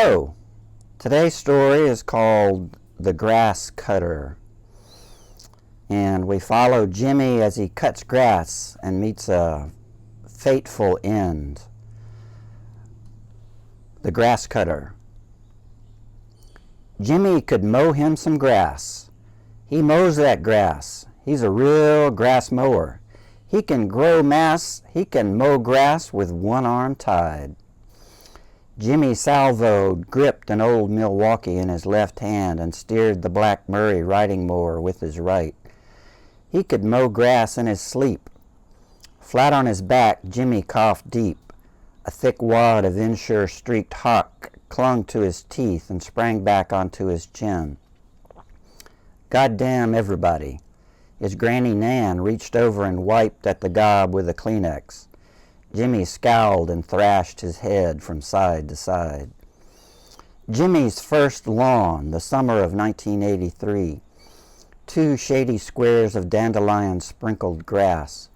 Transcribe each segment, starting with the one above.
Hello! Today's story is called The Grasscutter, and we follow Jimmy as he cuts grass and meets a fateful end. The Grasscutter. Jimmy could mow him some grass. He mows that grass. He's a real grass mower. He can grow mass. He can mow grass with one arm tied. Jimmy salvoed, gripped an old Milwaukee in his left hand and steered the Black Murray riding mower with his right. He could mow grass in his sleep. Flat on his back, Jimmy coughed deep. A thick wad of insure streaked hawk clung to his teeth and sprang back onto his chin. Goddamn everybody. His Granny Nan reached over and wiped at the gob with a Kleenex. Jimmy scowled and thrashed his head from side to side. Jimmy's first lawn, the summer of 1983. 2 shady squares of dandelion-sprinkled grass.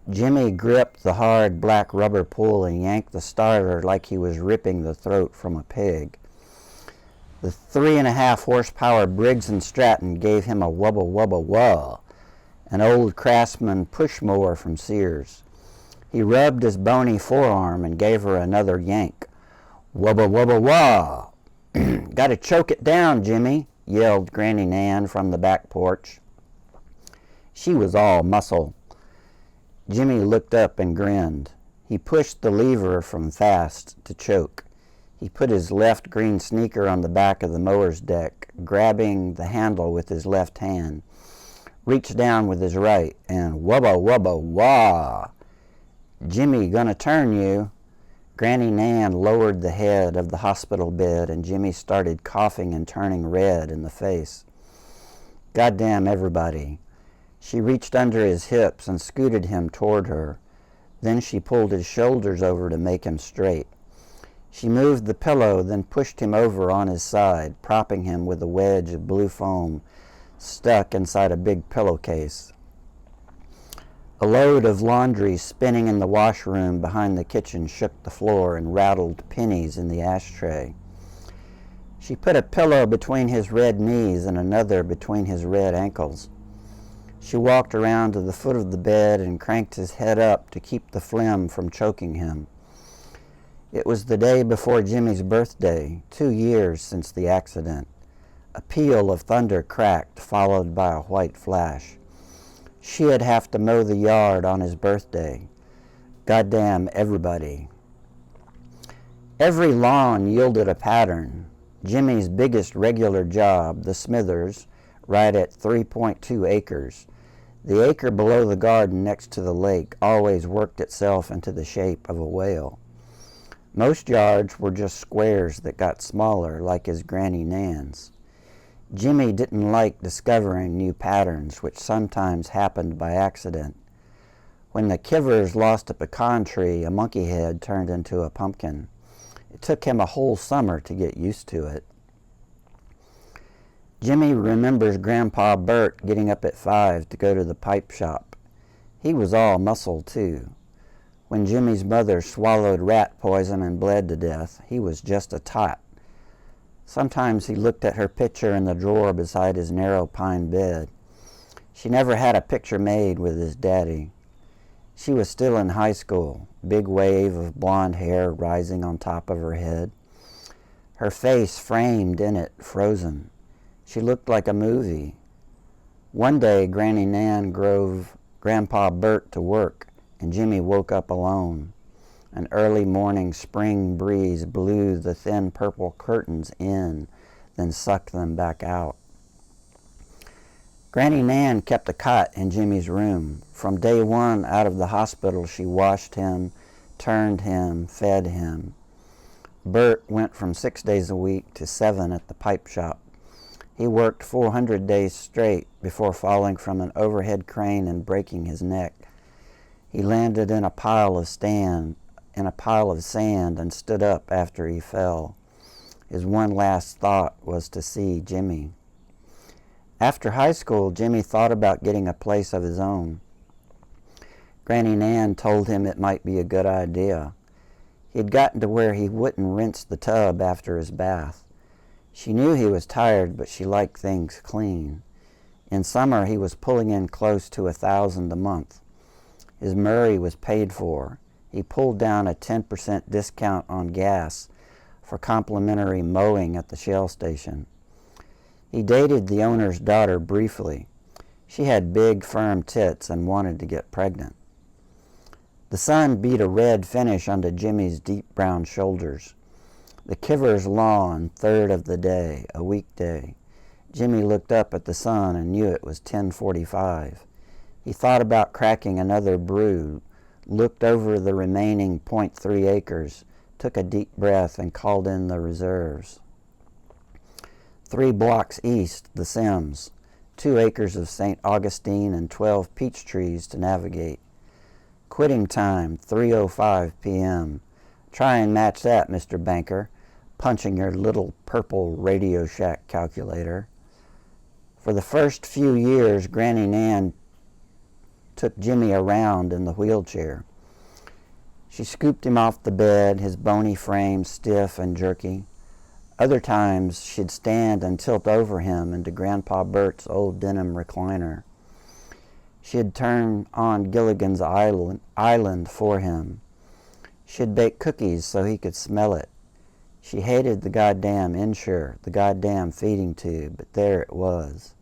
Jimmy gripped the hard black rubber pull and yanked the starter like he was ripping the throat from a pig. The 3.5 horsepower Briggs & Stratton gave him a wubba wubba wah, an old Craftsman push mower from Sears. He rubbed his bony forearm and gave her another yank. Wubba wubba wah! Gotta choke it down, Jimmy, yelled Granny Nan from the back porch. She was all muscle. Jimmy looked up and grinned. He pushed the lever from fast to choke. He put his left green sneaker on the back of the mower's deck, grabbing the handle with his left hand, reached down with his right, and wubba wubba wah! Jimmy, gonna turn you. Granny Nan lowered the head of the hospital bed and Jimmy started coughing and turning red in the face. Goddamn everybody. She reached under his hips and scooted him toward her. Then she pulled his shoulders over to make him straight. She moved the pillow, then pushed him over on his side, propping him with a wedge of blue foam stuck inside a big pillowcase. A load of laundry spinning in the washroom behind the kitchen shook the floor and rattled pennies in the ashtray. She put a pillow between his red knees and another between his red ankles. She walked around to the foot of the bed and cranked his head up to keep the phlegm from choking him. It was the day before Jimmy's birthday, 2 years since the accident. A peal of thunder cracked, followed by a white flash. She'd have to mow the yard on his birthday. Goddamn everybody. Every lawn yielded a pattern. Jimmy's biggest regular job, the Smithers, right at 3.2 acres. The acre below the garden next to the lake always worked itself into the shape of a whale. Most yards were just squares that got smaller, like his Granny Nan's. Jimmy didn't like discovering new patterns, which sometimes happened by accident. When the Kivers lost a pecan tree, a monkey head turned into a pumpkin. It took him a whole summer to get used to it. Jimmy remembers Grandpa Bert getting up at 5 to go to the pipe shop. He was all muscle, too. When Jimmy's mother swallowed rat poison and bled to death, he was just a tot. Sometimes he looked at her picture in the drawer beside his narrow pine bed. She never had a picture made with his daddy. She was still in high school, big wave of blonde hair rising on top of her head. Her face framed in it, frozen. She looked like a movie. One day, Granny Nan drove Grandpa Bert to work, and Jimmy woke up alone. An early morning spring breeze blew the thin purple curtains in, then sucked them back out. Granny Nan kept a cot in Jimmy's room. From day one out of the hospital, she washed him, turned him, fed him. Bert went from 6 days a week to 7 at the pipe shop. He worked 400 days straight before falling from an overhead crane and breaking his neck. He landed in a pile of sand and stood up after he fell. His one last thought was to see Jimmy. After high school, Jimmy thought about getting a place of his own. Granny Nan told him it might be a good idea. He had gotten to where he wouldn't rinse the tub after his bath. She knew he was tired, but she liked things clean. In summer, he was pulling in close to $1,000 a month. His Murray was paid for. He pulled down a 10% discount on gas for complimentary mowing at the Shell station. He dated the owner's daughter briefly. She had big, firm tits and wanted to get pregnant. The sun beat a red finish onto Jimmy's deep brown shoulders. The Kiver's Lawn, third of the day, a weekday. Jimmy looked up at the sun and knew it was 10:45. He thought about cracking another brew, looked over the remaining 0.3 acres, took a deep breath and called in the reserves. 3 blocks east, the Sims, 2 acres of St. Augustine and 12 peach trees to navigate. Quitting time, 3:05 p.m. Try and match that, Mr. Banker, punching your little purple Radio Shack calculator. For the first few years, Granny Nan took Jimmy around in the wheelchair. She scooped him off the bed, his bony frame stiff and jerky. Other times, she'd stand and tilt over him into Grandpa Bert's old denim recliner. She'd turn on Gilligan's Island for him. She'd bake cookies so he could smell it. She hated the goddamn insure, the goddamn feeding tube, but there it was.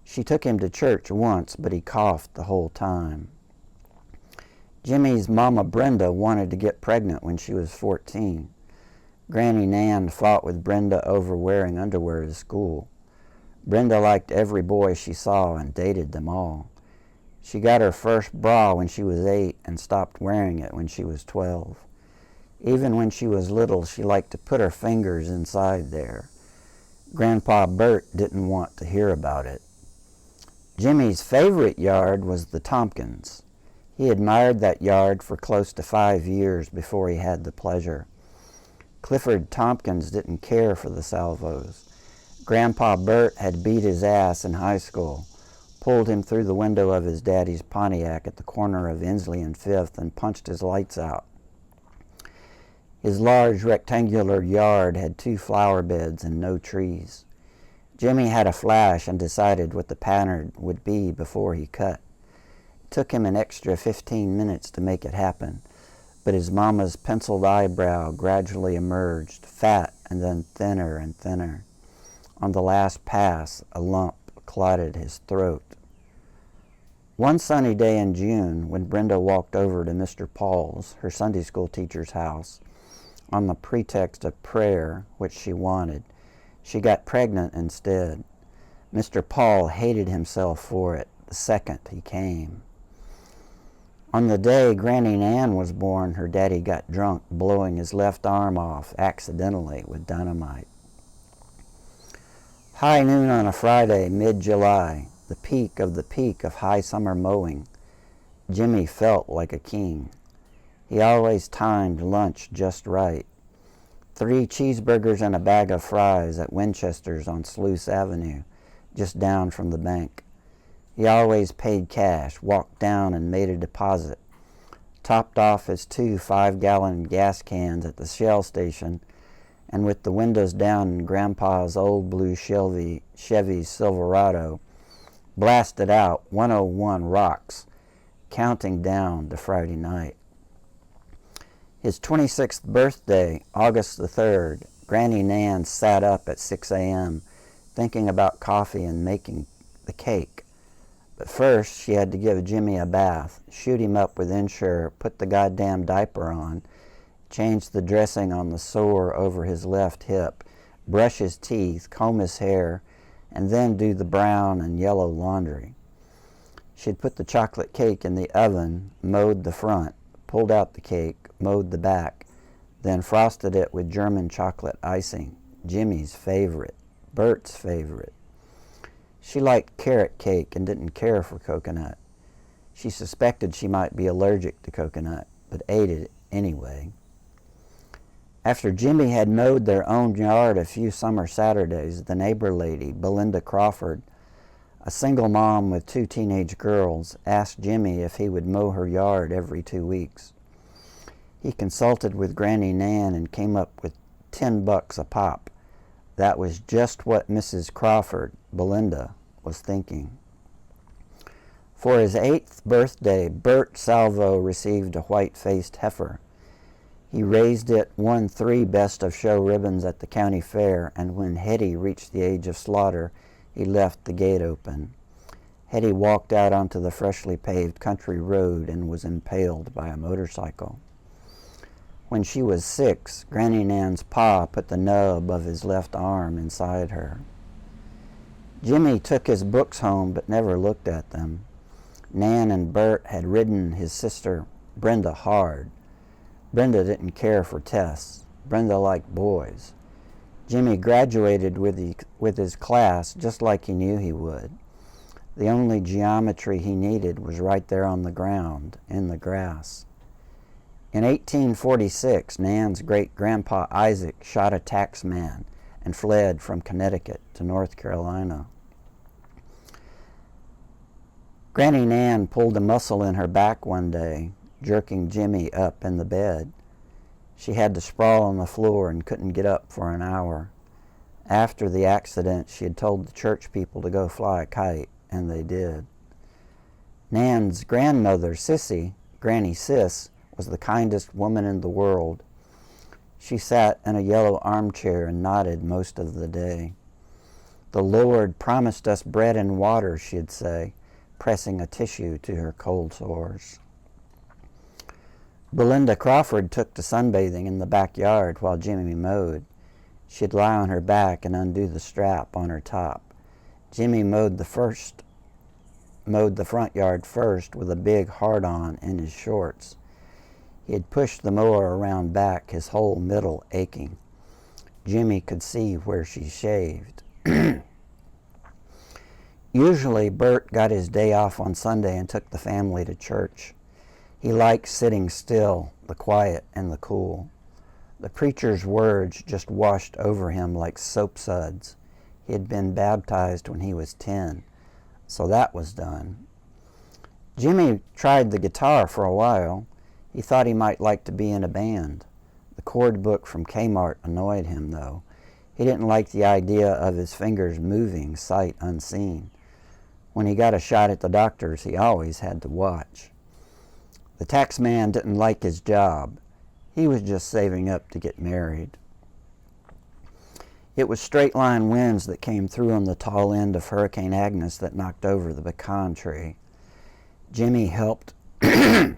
She took him to church once, but he coughed the whole time. Jimmy's Mama Brenda wanted to get pregnant when she was 14. Granny Nan fought with Brenda over wearing underwear to school. Brenda liked every boy she saw and dated them all. She got her first bra when she was 8 and stopped wearing it when she was 12. Even when she was little, she liked to put her fingers inside there. Grandpa Bert didn't want to hear about it. Jimmy's favorite yard was the Tompkins. He admired that yard for close to 5 years before he had the pleasure. Clifford Tompkins didn't care for the salvos. Grandpa Bert had beat his ass in high school, pulled him through the window of his daddy's Pontiac at the corner of Inslee and 5th and punched his lights out. His large rectangular yard had 2 flower beds and no trees. Jimmy had a flash and decided what the pattern would be before he cut. It took him an extra 15 minutes to make it happen, but his mama's penciled eyebrow gradually emerged, fat and then thinner and thinner. On the last pass, a lump clotted his throat. One sunny day in June, when Brenda walked over to Mr. Paul's, her Sunday school teacher's house, on the pretext of prayer, which she wanted, she got pregnant instead. Mr. Paul hated himself for it the second he came. On the day Granny Nan was born, her daddy got drunk, blowing his left arm off accidentally with dynamite. High noon on a Friday, mid-July, the peak of high summer mowing. Jimmy felt like a king. He always timed lunch just right. 3 cheeseburgers and a bag of fries at Winchester's on Sluice Avenue, just down from the bank. He always paid cash, walked down and made a deposit, topped off his 2 5-gallon gas cans at the Shell station, and with the windows down in Grandpa's old blue Chevy Silverado, blasted out 101 Rocks, counting down to Friday night. His 26th birthday, August the 3rd, Granny Nan sat up at 6 a.m. thinking about coffee and making the cake. But first, she had to give Jimmy a bath, shoot him up with Ensure, put the goddamn diaper on, change the dressing on the sore over his left hip, brush his teeth, comb his hair, and then do the brown and yellow laundry. She'd put the chocolate cake in the oven, mowed the front, pulled out the cake, mowed the back, then frosted it with German chocolate icing, Jimmy's favorite, Bert's favorite. She liked carrot cake and didn't care for coconut. She suspected she might be allergic to coconut, but ate it anyway. After Jimmy had mowed their own yard a few summer Saturdays, the neighbor lady, Belinda Crawford, a single mom with 2 teenage girls, asked Jimmy if he would mow her yard every 2 weeks. He consulted with Granny Nan and came up with $10 a pop. That was just what Mrs. Crawford, Belinda, was thinking. For his 8th birthday, Bert Salvo received a white-faced heifer. He raised it, won 3 Best of Show ribbons at the county fair, and when Hetty reached the age of slaughter, he left the gate open. Hetty walked out onto the freshly paved country road and was impaled by a motorcycle. When she was 6, Granny Nan's pa put the nub of his left arm inside her. Jimmy took his books home but never looked at them. Nan and Bert had ridden his sister Brenda hard. Brenda didn't care for tests. Brenda liked boys. Jimmy graduated with his class just like he knew he would. The only geometry he needed was right there on the ground, in the grass. In 1846, Nan's great-grandpa Isaac shot a taxman and fled from Connecticut to North Carolina. Granny Nan pulled a muscle in her back one day, jerking Jimmy up in the bed. She had to sprawl on the floor and couldn't get up for an hour. After the accident, she had told the church people to go fly a kite, and they did. Nan's grandmother, Sissy, Granny Sis, was the kindest woman in the world. She sat in a yellow armchair and nodded most of the day. "The Lord promised us bread and water," she'd say, pressing a tissue to her cold sores. Belinda Crawford took to sunbathing in the backyard while Jimmy mowed. She'd lie on her back and undo the strap on her top. Jimmy mowed the front yard first with a big hard-on in his shorts. He had pushed the mower around back, his whole middle aching. Jimmy could see where she shaved. Usually, Bert got his day off on Sunday and took the family to church. He liked sitting still, the quiet and the cool. The preacher's words just washed over him like soap suds. He had been baptized when he was 10, so that was done. Jimmy tried the guitar for a while. He thought he might like to be in a band. The chord book from Kmart annoyed him, though. He didn't like the idea of his fingers moving sight unseen. When he got a shot at the doctor's, he always had to watch. The tax man didn't like his job. He was just saving up to get married. It was straight-line winds that came through on the tall end of Hurricane Agnes that knocked over the pecan tree. Jimmy helped Mr.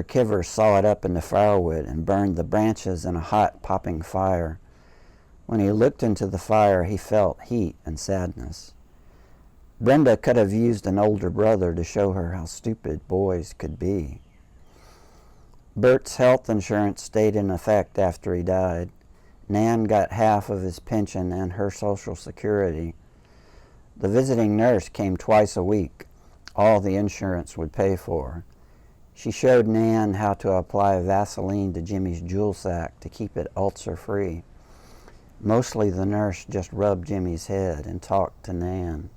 Kiver saw it up into firewood and burned the branches in a hot, popping fire. When he looked into the fire, he felt heat and sadness. Brenda could have used an older brother to show her how stupid boys could be. Bert's health insurance stayed in effect after he died. Nan got half of his pension and her Social Security. The visiting nurse came twice a week, all the insurance would pay for. She showed Nan how to apply Vaseline to Jimmy's jewel sack to keep it ulcer-free. Mostly the nurse just rubbed Jimmy's head and talked to Nan.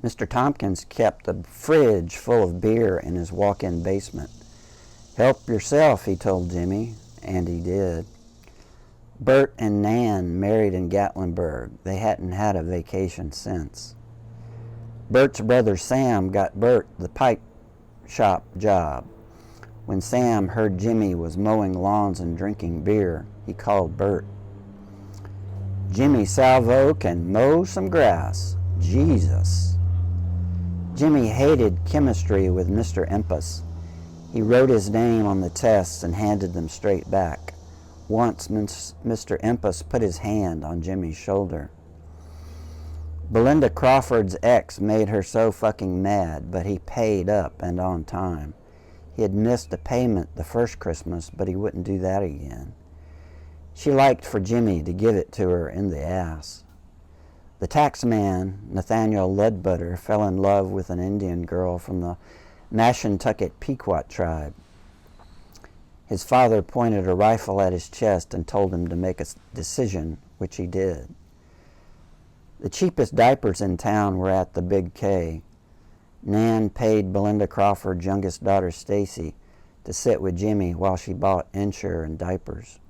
Mr. Tompkins kept a fridge full of beer in his walk-in basement. "Help yourself," he told Jimmy, and he did. Bert and Nan married in Gatlinburg. They hadn't had a vacation since. Bert's brother Sam got Bert the pipe shop job. When Sam heard Jimmy was mowing lawns and drinking beer, he called Bert. "Jimmy Salvo can mow some grass. Jesus." Jimmy hated chemistry with Mr. Empus. He wrote his name on the tests and handed them straight back. Once, Mr. Empus put his hand on Jimmy's shoulder. Belinda Crawford's ex made her so fucking mad, but he paid up and on time. He had missed a payment the first Christmas, but he wouldn't do that again. She liked for Jimmy to give it to her in the ass. The tax man, Nathaniel Ledbetter, fell in love with an Indian girl from the Mashantucket Pequot tribe. His father pointed a rifle at his chest and told him to make a decision, which he did. The cheapest diapers in town were at the Big K. Nan paid Belinda Crawford's youngest daughter, Stacy, to sit with Jimmy while she bought Ensure and diapers.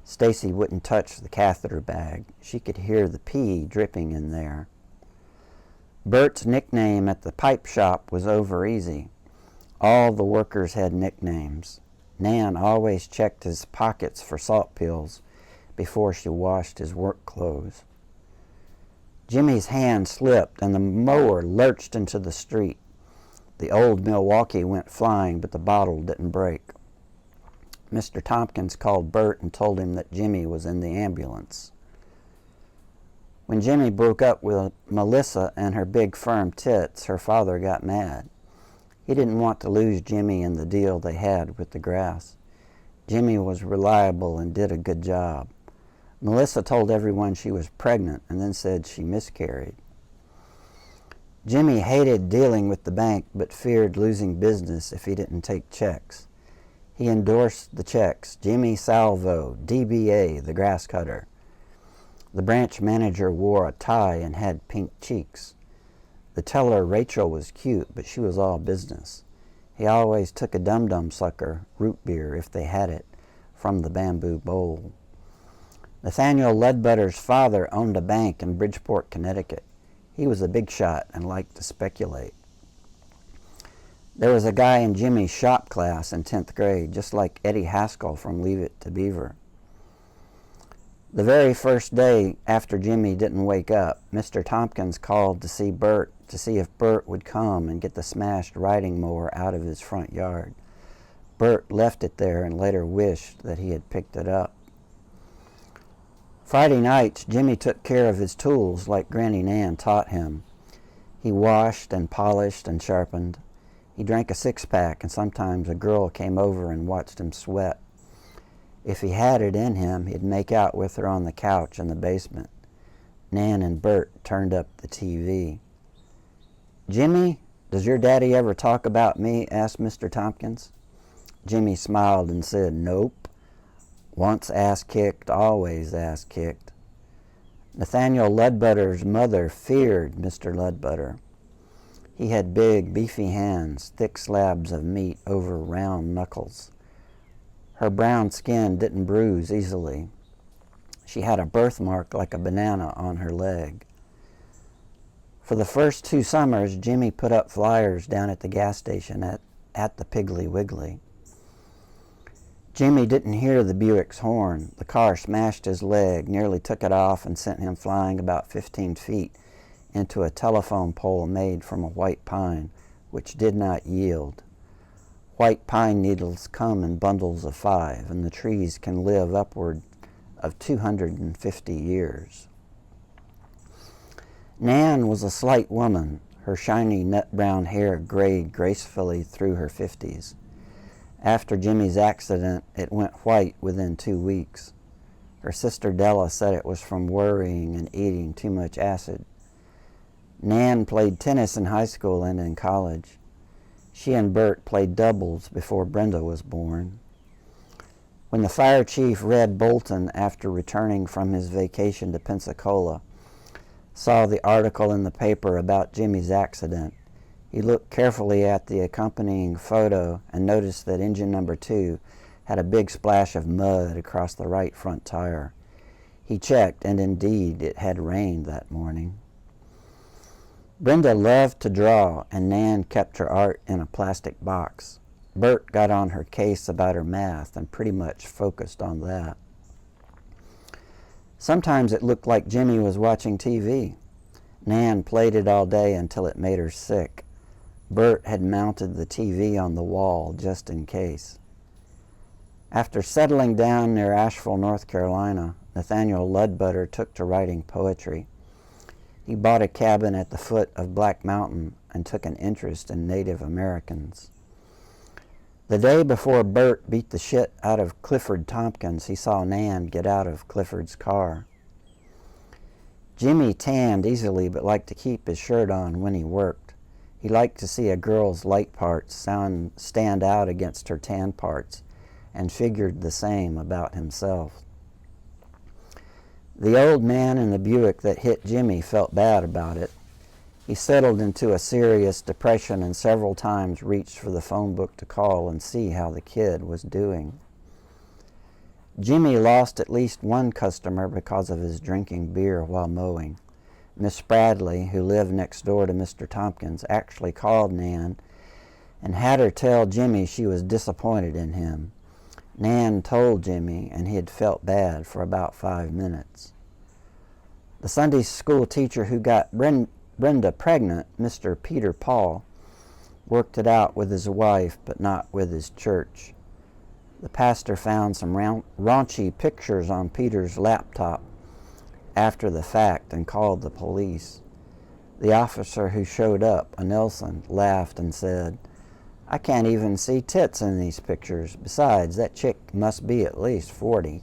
Stacy wouldn't touch the catheter bag. She could hear the pee dripping in there. Bert's nickname at the pipe shop was Over Easy. All the workers had nicknames. Nan always checked his pockets for salt pills before she washed his work clothes. Jimmy's hand slipped and the mower lurched into the street. The old Milwaukee went flying, but the bottle didn't break. Mr. Tompkins called Bert and told him that Jimmy was in the ambulance. When Jimmy broke up with Melissa and her big firm tits, her father got mad. He didn't want to lose Jimmy in the deal they had with the grass. Jimmy was reliable and did a good job. Melissa told everyone she was pregnant and then said she miscarried. Jimmy hated dealing with the bank but feared losing business if he didn't take checks. He endorsed the checks, Jimmy Salvo, DBA, the Grasscutter. The branch manager wore a tie and had pink cheeks. The teller, Rachel, was cute, but she was all business. He always took a dum-dum sucker, root beer, if they had it, from the bamboo bowl. Nathaniel Ledbutter's father owned a bank in Bridgeport, Connecticut. He was a big shot and liked to speculate. There was a guy in Jimmy's shop class in 10th grade, just like Eddie Haskell from Leave It to Beaver. The very first day after Jimmy didn't wake up, Mr. Tompkins called to see Bert to see if Bert would come and get the smashed riding mower out of his front yard. Bert left it there and later wished that he had picked it up. Friday nights, Jimmy took care of his tools like Granny Nan taught him. He washed and polished and sharpened. He drank a six-pack, and sometimes a girl came over and watched him sweat. If he had it in him, he'd make out with her on the couch in the basement. Nan and Bert turned up the TV. "Jimmy, does your daddy ever talk about me?" asked Mr. Tompkins. Jimmy smiled and said, "Nope. Once ass-kicked, always ass-kicked." Nathaniel Ledbutter's mother feared Mr. Ledbutter. He had big, beefy hands, thick slabs of meat over round knuckles. Her brown skin didn't bruise easily. She had a birthmark like a banana on her leg. For the first 2 summers, Jimmy put up flyers down at the gas station at the Piggly Wiggly. Jimmy didn't hear the Buick's horn. The car smashed his leg, nearly took it off, and sent him flying about 15 feet into a telephone pole made from a white pine, which did not yield. White pine needles come in bundles of 5, and the trees can live upward of 250 years. Nan was a slight woman. Her shiny nut brown hair grayed gracefully through her 50s. After Jimmy's accident, it went white within 2 weeks. Her sister Della said it was from worrying and eating too much acid. Nan played tennis in high school and in college. She and Bert played doubles before Brenda was born. When the fire chief, Red Bolton, after returning from his vacation to Pensacola, saw the article in the paper about Jimmy's accident, he looked carefully at the accompanying photo and noticed that engine number 2 had a big splash of mud across the right front tire. He checked, and indeed it had rained that morning. Brenda loved to draw, and Nan kept her art in a plastic box. Bert got on her case about her math and pretty much focused on that. Sometimes it looked like Jimmy was watching TV. Nan played it all day until it made her sick. Bert had mounted the TV on the wall just in case. After settling down near Asheville, North Carolina, Nathaniel Ledbutter took to writing poetry. He bought a cabin at the foot of Black Mountain and took an interest in Native Americans. The day before Bert beat the shit out of Clifford Tompkins, he saw Nan get out of Clifford's car. Jimmy tanned easily but liked to keep his shirt on when he worked. He liked to see a girl's light parts stand out against her tan parts, and figured the same about himself. The old man in the Buick that hit Jimmy felt bad about it. He settled into a serious depression and several times reached for the phone book to call and see how the kid was doing. Jimmy lost at least one customer because of his drinking beer while mowing. Miss Bradley, who lived next door to Mr. Tompkins, actually called Nan and had her tell Jimmy she was disappointed in him. Nan told Jimmy, and he had felt bad for about 5 minutes. The Sunday school teacher who got Brenda pregnant, Mr. Peter Paul, worked it out with his wife, but not with his church. The pastor found some raunchy pictures on Peter's laptop after the fact and called the police. The officer who showed up, a Nelson, laughed and said, "I can't even see tits in these pictures. Besides, that chick must be at least 40.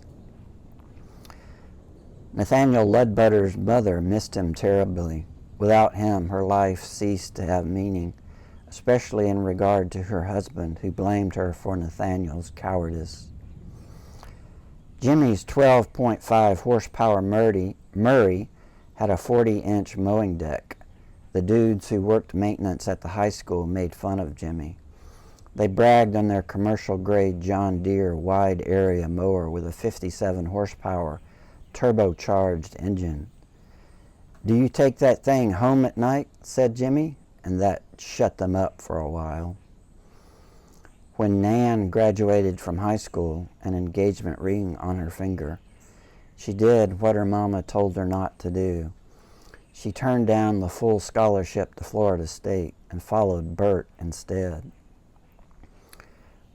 Nathaniel Ledbutter's mother missed him terribly. Without him, her life ceased to have meaning, especially in regard to her husband, who blamed her for Nathaniel's cowardice. Jimmy's 12.5 horsepower Murray had a 40-inch mowing deck. The dudes who worked maintenance at the high school made fun of Jimmy. They bragged on their commercial-grade John Deere wide-area mower with a 57 horsepower turbocharged engine. "Do you take that thing home at night?" said Jimmy, and that shut them up for a while. When Nan graduated from high school, an engagement ring on her finger, she did what her mama told her not to do. She turned down the full scholarship to Florida State and followed Bert instead.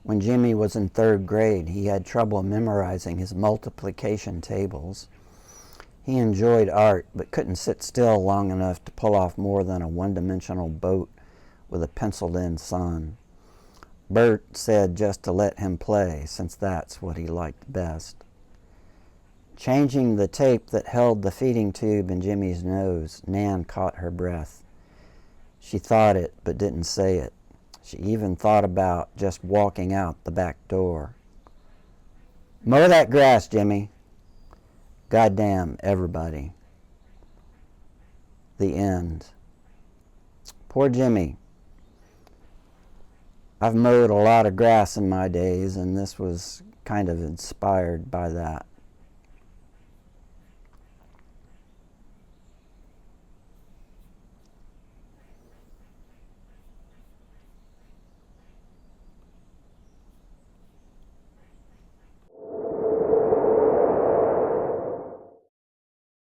When Jimmy was in 3rd grade, he had trouble memorizing his multiplication tables. He enjoyed art, but couldn't sit still long enough to pull off more than a one-dimensional boat with a penciled-in sun. Bert said just to let him play, since that's what he liked best. Changing the tape that held the feeding tube in Jimmy's nose, Nan caught her breath. She thought it, but didn't say it. She even thought about just walking out the back door. "Mow that grass, Jimmy." Goddamn everybody. The end. Poor Jimmy. I've mowed a lot of grass in my days, and this was kind of inspired by that.